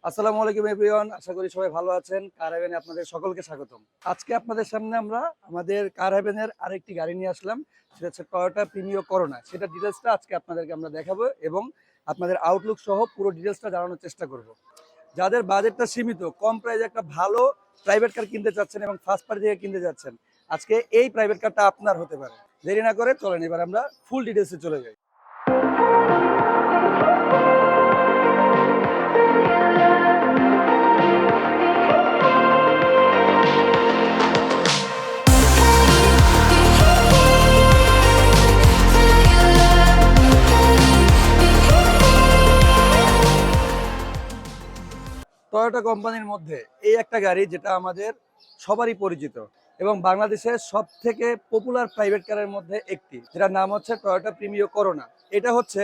আসসালামু আলাইকুম এভরিওয়ান, আশা করি সবাই ভালো আছেন। কার হেভেনে আপনাদের সকলকে স্বাগতম। আজকে আপনাদের সামনে আমরা আমাদের কার হেভেনের আরেকটি গাড়ি নিয়ে আসলাম। সেটা হচ্ছে টয়োটা প্রিমিও করোনা। সেটা ডিটেলসটা আজকে আপনাদেরকে আমরা দেখাবো এবং আপনাদের আউটলুক সহ পুরো ডিটেলসটা জানানোর চেষ্টা করব। যাদের বাজেটটা সীমিত, কম প্রাইসে একটা ভালো প্রাইভেট কার কিনতে চাচ্ছেন এবং ফার্স্ট পার্টি থেকে কিনতে যাচ্ছেন, আজকে এই প্রাইভেট কারটা আপনার হতে পারে। দেরি না করে চলেন এবার আমরা ফুল ডিটেলসে চলে যাই। টয়োটা কোম্পানির মধ্যে এই একটা গাড়ি যেটা আমাদের সবারই পরিচিত এবং বাংলাদেশের সব থেকে পপুলার প্রাইভেট কারের মধ্যে একটি, যেটার নাম হচ্ছে টয়োটা প্রিমিও করোনা। এটা হচ্ছে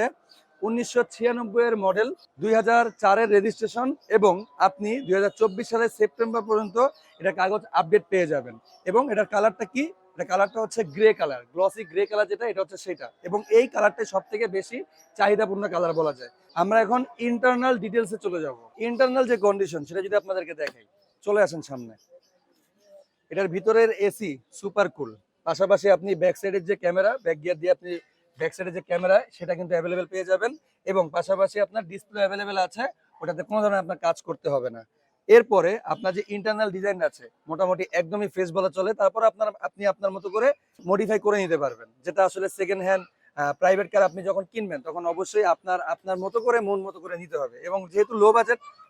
1996 এর মডেল, 2004-এর রেজিস্ট্রেশন এবং আপনি 2024 সালের সেপ্টেম্বর পর্যন্ত এটা কাগজ আপডেট পেয়ে যাবেন। এবং এটার কালারটা কি? এটা কালারটা হচ্ছে grey colour, glossy grey colour, যেটা এটা হচ্ছে সেটা। এবং এই কালারটাই সব থেকে বেশি চাহিদাপূর্ণ কালার বলা যায়। আমরা এখন ইন্টারনাল ডিটেলসে চলে যাব। ইন্টারনাল যে কন্ডিশন সেটা যদি আপনাদেরকে দেখাই, চলে আসেন সামনে। এটার ভিতরের এসি সুপার কুল, পাশাপাশি আপনি ব্যাক সাইডের যে ক্যামেরা, ব্যাক গিয়ার দিয়ে আপনি ব্যাক সাইডের যে ক্যামেরা সেটা কিন্তু অ্যাভেলেবেল পেয়ে যাবেন এবং পাশাপাশি আপনার ডিসপ্লে অ্যাভেলেবেল আছে, ওটাতে কোনো ধরনের আপনার কাজ করতে হবে না। এরপরে আপনার যে ইন্টারনাল ডিজাইন আছে মোটামুটি একদমই ফ্রেশ বলা চলে। তারপর আপনি আপনার মতো করে মডিফাই করে নিতে পারবেন, যেটা আসলে সেকেন্ড হ্যান্ড প্রাইভেট কার আপনি যখন কিনবেন তখন অবশ্যই আপনার মতো করে মন মতো করে নিতে হবে। এবং যেহেতু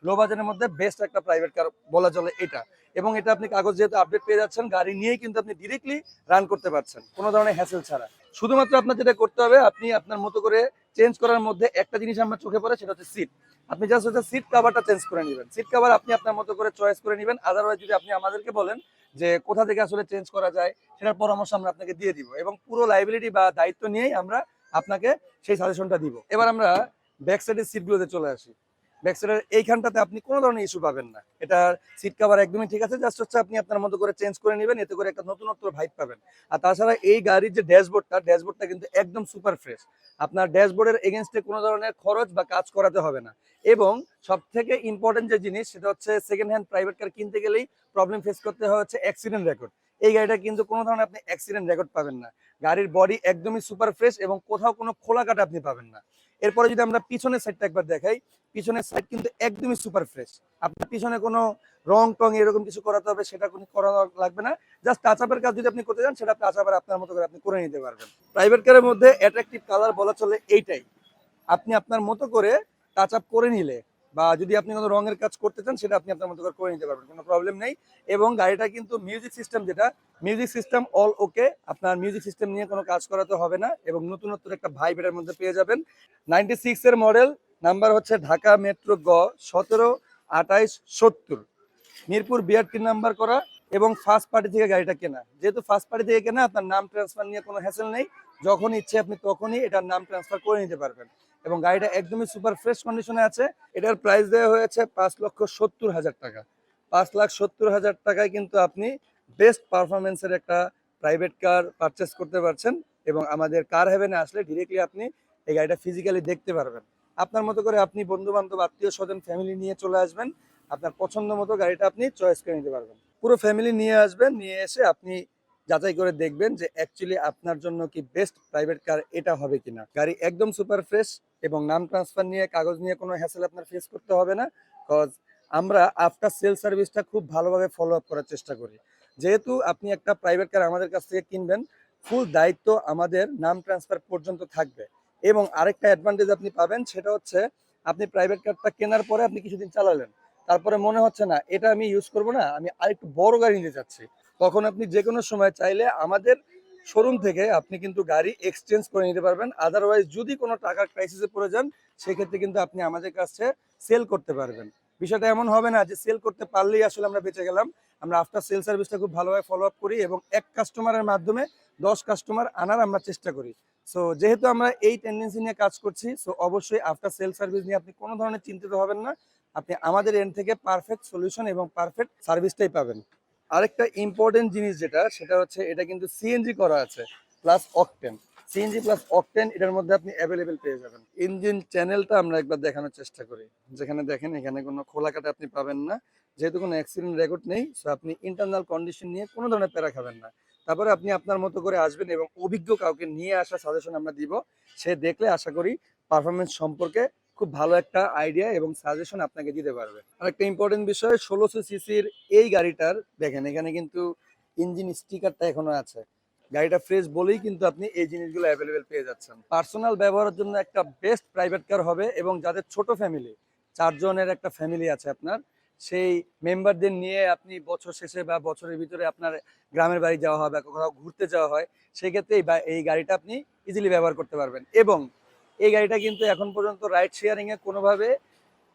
লো বাজেটের মধ্যে বেস্ট একটা প্রাইভেট কার বলা চলে এটা। এবং এটা আপনি কাগজ যেহেতু আপডেট পেয়ে যাচ্ছেন, গাড়ি নিয়েই কিন্তু আপনি ডিরেক্টলি রান করতে পারছেন কোনো ধরনের হ্যাসেল ছাড়া। শুধুমাত্র আপনার যেটা করতে হবে, আপনি আপনার মতো করে চেঞ্জ করার মধ্যে একটা জিনিস আমার চোখে পড়ে, সেটা হচ্ছে সিট। আপনি জাস্ট হচ্ছে সিট কাভারটা চেঞ্জ করে নেবেন। সিট কাভার আপনি আপনার মতো করে চয়েস করে নেবেন। আদারওয়াইজ যদি আপনি আমাদেরকে বলেন যে কোথা থেকে আসলে চেঞ্জ করা যায়, সেটার পরামর্শ আমরা আপনাকে দিয়ে দিব এবং পুরো লাইবিলিটি বা দায়িত্ব নিয়েই আমরা আপনাকে সেই সাজেশনটা দিব। এবার আমরা ব্যাক সাইডের সিটগুলোতে চলে আসি। ব্যাক সাইডের এইখানটাতে আপনি কোনো ধরনের ইস্যু পাবেন না। এটার সিট কভার একদমই ঠিক আছে, জাস্ট হচ্ছে আপনি আপনার মতো করে চেঞ্জ করে নেবেন, এতে করে একটা নতুনত্ব ভাইব পাবেন। আর তাছাড়া এই গাড়ির যে ড্যাশবোর্ডটা কিন্তু একদম সুপার ফ্রেশ। আপনার ড্যাশবোর্ডের এগেনস্টে কোনো ধরনের খরচ বা কাজ করাতে হবে না। এবং সব থেকে ইম্পর্টেন্ট যে জিনিস সেটা হচ্ছে সেকেন্ড হ্যান্ড প্রাইভেট কার কিনতে গেলেই প্রবলেম ফেস করতে হয় হচ্ছে অ্যাক্সিডেন্ট রেকর্ড। এই গাড়িটা কিন্তু কোনো ধরনের আপনি অ্যাক্সিডেন্ট রেকর্ড পাবেন না। গাড়ির বডি একদমই সুপার ফ্রেশ এবং কোথাও কোনো খোলা কাটা আপনি পাবেন না। এরপরে যদি আমরা পিছনের সাইডটা একবার দেখাই, পিছনের সাইড কিন্তু একদমই সুপার ফ্রেশ। আপনার পিছনে কোনো রং টং এরকম কিছু করাতে হবে সেটা কোনো করা লাগবে না। জাস্ট টাচ আপের কাজ যদি আপনি করতে চান, সেটা টাচ আপের আপনার মতো করে আপনি করে নিতে পারবেন। প্রাইভেট কারের মধ্যে অ্যাট্রাকটিভ কালার বলা চলে এইটাই। আপনি আপনার মতো করে টাচ আপ করে নিলে বা যদি আপনি কোনো রঙের কাজ করতে চান, সেটা আপনি আপনার মতো করে নিতে পারবেন, কোনো প্রবলেম নেই। এবং গাড়িটা কিন্তু মিউজিক সিস্টেম, যেটা মিউজিক সিস্টেম অল ওকে, আপনার মিউজিক সিস্টেম নিয়ে কোনো কাজ করাতে হবে না এবং নতুনত্বের একটা ভাইব এটার মধ্যে পেয়ে যাবেন। 96 এর মডেল, নাম্বার হচ্ছে ঢাকা মেট্রো গ 172870, মিরপুর বিআরটি নাম্বার করা এবং ফার্স্ট পার্টি থেকে গাড়িটা কেনা। যেহেতু ফার্স্ট পার্টি থেকে কেনা, আপনার নাম ট্রান্সফার নিয়ে কোনো হ্যাসেল নেই। যখন ইচ্ছে আপনি তখনই এটার নাম ট্রান্সফার করে নিতে পারবেন এবং গাড়িটা একদমই সুপার ফ্রেশ কন্ডিশনে আছে। এটার প্রাইস দেওয়া হয়েছে 5,70,000 টাকা। 5,70,000 টাকায় কিন্তু আপনি বেস্ট পারফরমেন্সের একটা প্রাইভেট কার পারচেস করতে পারছেন এবং আমাদের কার হেভেনে আসলে ডিরেক্টলি আপনি এই গাড়িটা ফিজিক্যালি দেখতে পারবেন। আপনার মতো করে আপনি বন্ধু বান্ধব, আত্মীয় স্বজন, ফ্যামিলি নিয়ে চলে আসবেন। আপনার পছন্দ মতো গাড়িটা আপনি চয়েস করে নিতে পারবেন। পুরো ফ্যামিলি নিয়ে আসবেন, নিয়ে এসে আপনি যাচাই করে দেখবেন যে অ্যাকচুয়ালি আপনার জন্য কি বেস্ট প্রাইভেট কার এটা হবে কিনা। গাড়ি একদম সুপার ফ্রেশ এবং নাম ট্রান্সফার নিয়ে, কাগজ নিয়ে কোনো হ্যাসেল আপনার ফেস করতে হবে না। কজ আমরা আফটার সেল সার্ভিসটা খুব ভালোভাবে ফলো আপ করার চেষ্টা করি। যেহেতু আপনি একটা প্রাইভেট কার আমাদের কাছ থেকে কিনবেন, ফুল দায়িত্ব আমাদের নাম ট্রান্সফার পর্যন্ত থাকবে। এবং আরেকটা অ্যাডভান্টেজ আপনি পাবেন, সেটা হচ্ছে আপনি প্রাইভেট কারটা কেনার পরে আপনি কিছুদিন চালালেন, তারপরে মনে হচ্ছে না এটা আমি ইউজ করবো না, আমি আরেকটু বড় গাড়ি নিতে চাচ্ছি, তখন আপনি যে কোনো সময় চাইলে আমাদের শোরুম থেকে আপনি কিন্তু গাড়ি এক্সচেঞ্জ করে নিতে পারবেন। আদারওয়াইজ যদি কোনো টাকার ক্রাইসিসে পড়ে যান, সেক্ষেত্রে কিন্তু আপনি আমাদের কাছে সেল করতে পারবেন। বিষয়টা এমন হবে না যে সেল করতে পারলেই আসলে আমরা বেঁচে গেলাম। আমরা আফটার সেল সার্ভিসটা খুব ভালোভাবে ফলো আপ করি এবং এক কাস্টমারের মাধ্যমে 10 কাস্টমার আনার আমরা চেষ্টা করি। সো যেহেতু আমরা এই টেন্ডেন্সি নিয়ে কাজ করছি, সো অবশ্যই আফটার সেল সার্ভিস নিয়ে আপনি কোনো ধরনের চিন্তিত হবেন না। আপনি আমাদের এন্ড থেকে পারফেক্ট সলিউশন এবং পারফেক্ট সার্ভিসটাই পাবেন। আরেকটা ইম্পর্টেন্ট জিনিস যেটা, সেটা হচ্ছে এটা কিন্তু সিএনজি করা আছে plus octane. CNG plus octane এটার মধ্যে আপনি অ্যাভেলেবেল পেয়ে যাবেন। ইঞ্জিন চ্যানেলটা আমরা একবার দেখানোর চেষ্টা করি। যেখানে দেখেন এখানে কোনো খোলা কাটা আপনি পাবেন না। যেহেতু কোনো অ্যাক্সিডেন্ট রেকর্ড নেই, সো আপনি ইন্টারনাল কন্ডিশন নিয়ে কোনো ধরনের প্যারা খাবেন না। তারপরে আপনি আপনার মতো করে আসবেন এবং অভিজ্ঞ কাউকে নিয়ে আসা সাজেশন আমরা দিব। সে দেখলে আশা করি পারফরম্যান্স সম্পর্কে খুব ভালো একটা আইডিয়া এবং সাজেশন আপনাকে দিতে পারবে। আরেকটা ইম্পর্টেন্ট বিষয় ১৬০০ সিসির এই গাড়িটার দেখেন এখানে কিন্তু ইঞ্জিন স্টিকারটা এখনো আছে। গাড়িটা ফ্রেশ বলেই কিন্তু আপনি এই জিনিসগুলো অ্যাভেলেবেল পেয়ে যাচ্ছেন। পার্সোনাল ব্যবহারের জন্য একটা বেস্ট প্রাইভেট কার হবে এবং যাদের ছোট ফ্যামিলি ৪ জনের একটা ফ্যামিলি আছে আপনার, সেই মেম্বারদের নিয়ে আপনি বছর শেষে বা বছরের ভিতরে আপনার গ্রামের বাড়ি যাওয়া হয় বা কোথাও ঘুরতে যাওয়া হয়, সেক্ষেত্রে এই গাড়িটা আপনি ইজিলি ব্যবহার করতে পারবেন। এবং এই গাড়িটা কিন্তু এখন পর্যন্ত রাইড শেয়ারিংয়ে কোনোভাবে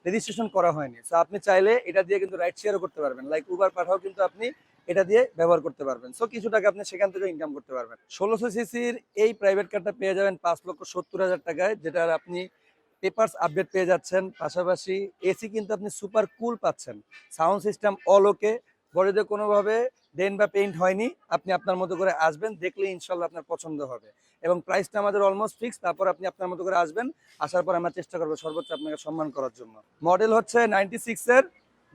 রেজিস্ট্রেশন করা হয়নি। সো আপনি চাইলে এটা দিয়ে কিন্তু রাইড শেয়ারও করতে পারবেন। লাইক উবার পাঠাও কিন্তু আপনি এটা দিয়ে ব্যবহার করতে পারবেন। সো কিছু টাকা আপনি সেখান থেকে ইনকাম করতে পারবেন। ১৬০০ সিসির এই প্রাইভেট কারটা পেয়ে যাবেন ৫,৭০,০০০ টাকায়, যেটার আপনি পেপারস আপডেট পেয়ে যাচ্ছেন। পাশাপাশি এসি কিন্তু আপনি সুপার কুল পাচ্ছেন। সাউন্ড সিস্টেম অল ওকে, বডিতে কোনোভাবে ডেন্ট বা পেইন্ট হয়নি। আপনি আপনার মতো করে আসবেন, দেখলে ইনশাল্লাহ আপনার পছন্দ হবে। এবং প্রাইসটা আমাদের অলমোস্ট ফিক্স। তারপর আপনি আপনার মতো করে আসবেন, আসার পর আমরা চেষ্টা করবো সর্বোচ্চ আপনাকে সম্মান করার জন্য। মডেল হচ্ছে 96 এর,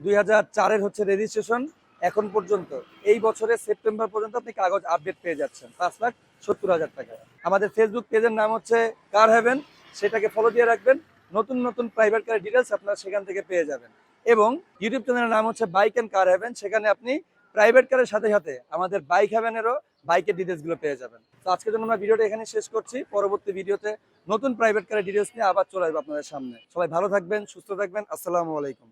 2004 এর হচ্ছে রেজিস্ট্রেশন। এখন পর্যন্ত এই বছরের সেপ্টেম্বর পর্যন্ত আপনি কাগজ আপডেট পেয়ে যাচ্ছেন ৫,৭০,০০০ টাকায়। আমাদের ফেসবুক পেজের নাম হচ্ছে কার হেভেন, সেটাকে ফলো দিয়ে রাখবেন। নতুন নতুন প্রাইভেট কারের ডিটেলস আপনারা সেখান থেকে পেয়ে যাবেন। এবং ইউটিউব চ্যানেলের নাম হচ্ছে বাইক অ্যান্ড কার হেভেন, সেখানে আপনি প্রাইভেট কারের সাথে সাথে আমাদের বাইক হেভেনেরও বাইকের ডিটেলসগুলো পেয়ে যাবেন। তো আজকের জন্য আমরা ভিডিওটা এখানে শেষ করছি। পরবর্তী ভিডিওতে নতুন প্রাইভেট কারের ডিটেলস নিয়ে আবার চলে আসবো আপনাদের সামনে। সবাই ভালো থাকবেন, সুস্থ থাকবেন। আসসালামু আলাইকুম।